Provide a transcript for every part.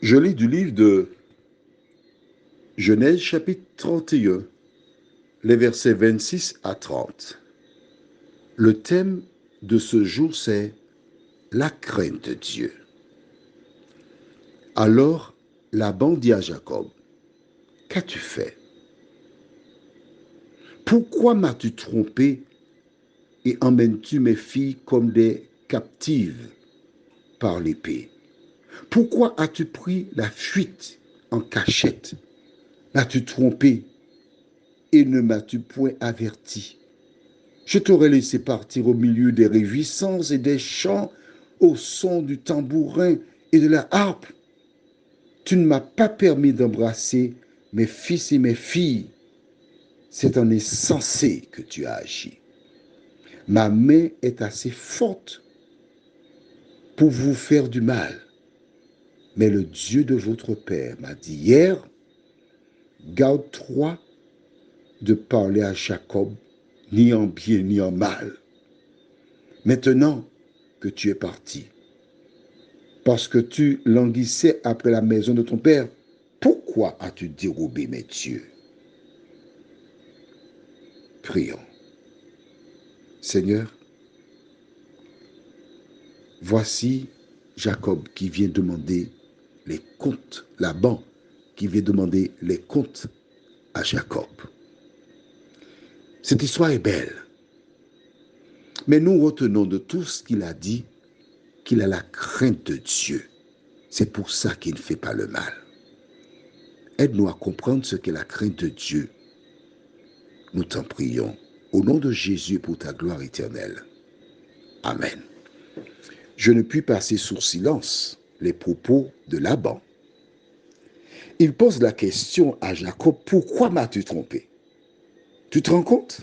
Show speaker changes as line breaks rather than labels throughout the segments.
Je lis du livre de Genèse chapitre 31, les versets 26 à 30. Le thème de ce jour, c'est la crainte de Dieu. Alors Laban dit à Jacob, qu'as-tu fait? Pourquoi m'as-tu trompé et emmènes-tu mes filles comme des captives par l'épée? Pourquoi as-tu pris la fuite en cachette? M'as-tu trompé et ne m'as-tu point averti? Je t'aurais laissé partir au milieu des réjouissances et des chants au son du tambourin et de la harpe. Tu ne m'as pas permis d'embrasser mes fils et mes filles. C'est en insensé que tu as agi. Ma main est assez forte pour vous faire du mal. Mais le Dieu de votre père m'a dit hier, garde-toi de parler à Jacob, ni en bien ni en mal. Maintenant que tu es parti, parce que tu languissais après la maison de ton père, pourquoi as-tu dérobé mes dieux? Prions. Seigneur, voici Jacob qui vient demander les comptes, Laban qui vient demander les comptes à Jacob. Cette histoire est belle, mais nous retenons de tout ce qu'il a dit qu'il a la crainte de Dieu. C'est pour ça qu'il ne fait pas le mal. Aide-nous à comprendre ce qu'est la crainte de Dieu. Nous t'en prions. Au nom de Jésus pour ta gloire éternelle. Amen. Je ne puis passer sous silence les propos de Laban. Il pose la question à Jacob, pourquoi m'as-tu trompé? Tu te rends compte?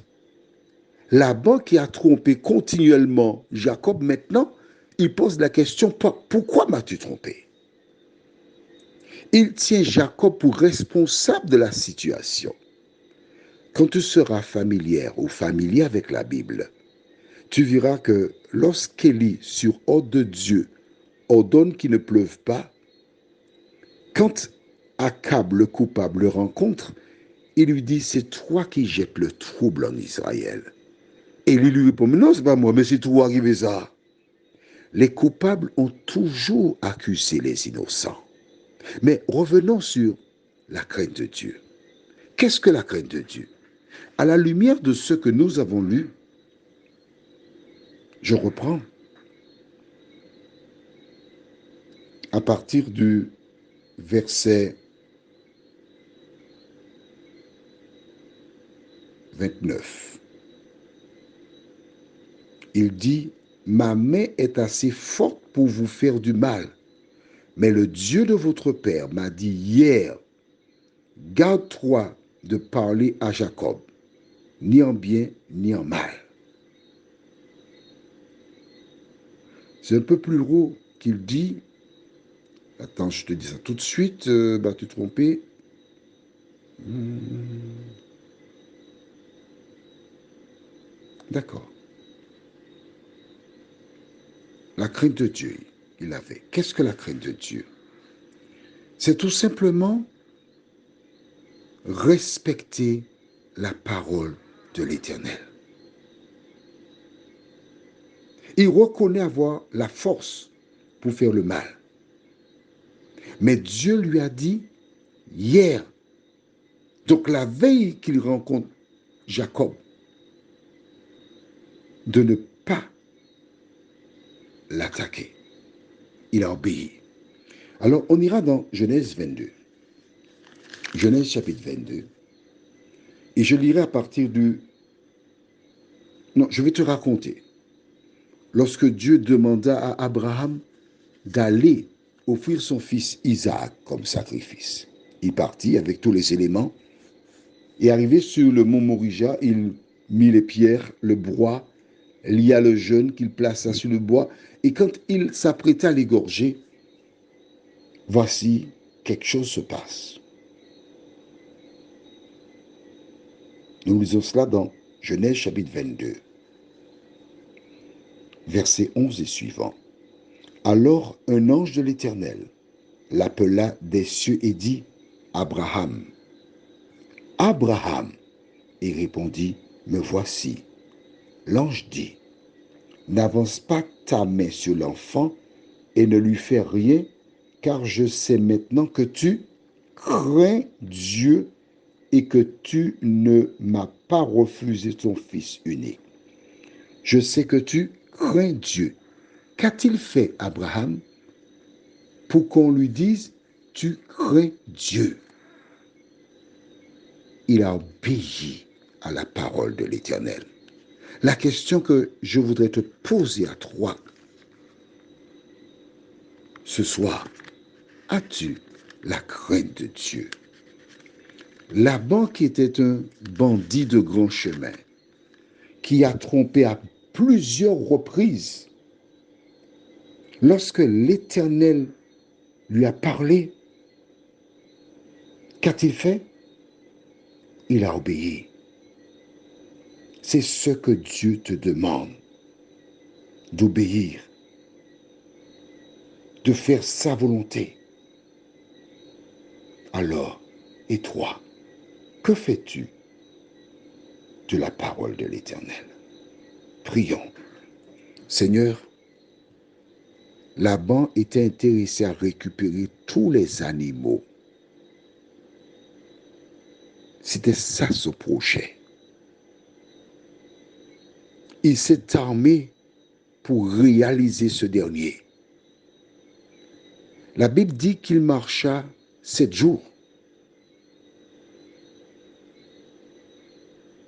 Laban qui a trompé continuellement Jacob maintenant, il pose la question, pourquoi m'as-tu trompé? Il tient Jacob pour responsable de la situation. Quand tu seras familière ou familier avec la Bible, tu verras que lorsqu'Élie, sur ordre de Dieu, ordonne qu'il ne pleuve pas, quand Akab, le coupable, le rencontre, il lui dit, c'est toi qui jettes le trouble en Israël. Et il lui répond, mais non, c'est pas moi, mais c'est toi qui fais ça. Les coupables ont toujours accusé les innocents. Mais revenons sur la crainte de Dieu. Qu'est-ce que la crainte de Dieu? À la lumière de ce que nous avons lu, je reprends à partir du verset 29. Il dit, ma main est assez forte pour vous faire du mal, mais le Dieu de votre père m'a dit hier, garde-toi de parler à Jacob, ni en bien ni en mal. C'est un peu plus haut qu'il dit, attends, je te dis ça tout de suite, tu trompé. D'accord. La crainte de Dieu, il avait. Qu'est-ce que la crainte de Dieu? C'est tout simplement respecter la parole de l'Éternel. Il reconnaît avoir la force pour faire le mal. Mais Dieu lui a dit hier, donc la veille qu'il rencontre Jacob, de ne pas l'attaquer. Il a obéi. Alors on ira dans Genèse 22. Genèse chapitre 22. Et je lirai à partir du... Non, je vais te raconter. Lorsque Dieu demanda à Abraham d'aller offrir son fils Isaac comme sacrifice. Il partit avec tous les éléments et arrivé sur le mont Morija, il mit les pierres, le bois, lia le jeune qu'il plaça sur le bois et quand il s'apprêta à l'égorger, voici, quelque chose se passe. Nous lisons cela dans Genèse chapitre 22, versets 11 et suivants. Alors un ange de l'Éternel l'appela des cieux et dit, Abraham, Abraham. Et répondit, me voici. L'ange dit, n'avance pas ta main sur l'enfant et ne lui fais rien, car je sais maintenant que tu crains Dieu et que tu ne m'as pas refusé ton fils unique. Je sais que tu crains Dieu. Qu'a-t-il fait Abraham pour qu'on lui dise, tu crains Dieu? Il a obéi à la parole de l'Éternel. La question que je voudrais te poser à toi ce soir, as-tu la crainte de Dieu? Laban, qui était un bandit de grand chemin, qui a trompé à plusieurs reprises, lorsque l'Éternel lui a parlé, qu'a-t-il fait? Il a obéi. C'est ce que Dieu te demande, d'obéir, de faire sa volonté. Alors, et toi, que fais-tu de la parole de l'Éternel? Prions. Seigneur, Laban était intéressé à récupérer tous les animaux. C'était ça son projet. Il s'est armé pour réaliser ce dernier. La Bible dit qu'il marcha 7 jours.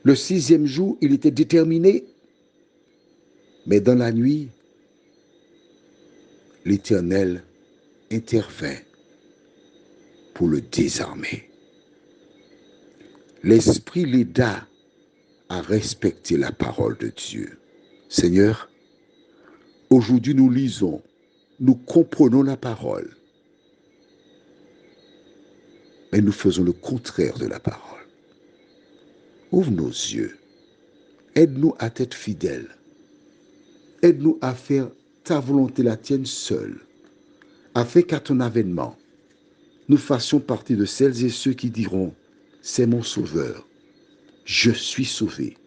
Le 6e jour, il était déterminé. Mais dans la nuit, l'Éternel intervint pour le désarmer. L'Esprit l'aida à respecter la parole de Dieu. Seigneur, aujourd'hui nous lisons, nous comprenons la parole, mais nous faisons le contraire de la parole. Ouvre nos yeux, aide-nous à être fidèles, aide-nous à faire ta volonté, la tienne seule, afin qu'à ton avènement, nous fassions partie de celles et ceux qui diront, c'est mon sauveur, je suis sauvé,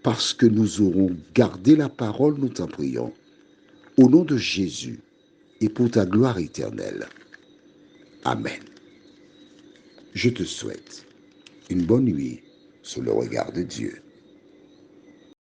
parce que nous aurons gardé la parole, nous t'en prions, au nom de Jésus et pour ta gloire éternelle. Amen. Je te souhaite une bonne nuit sous le regard de Dieu.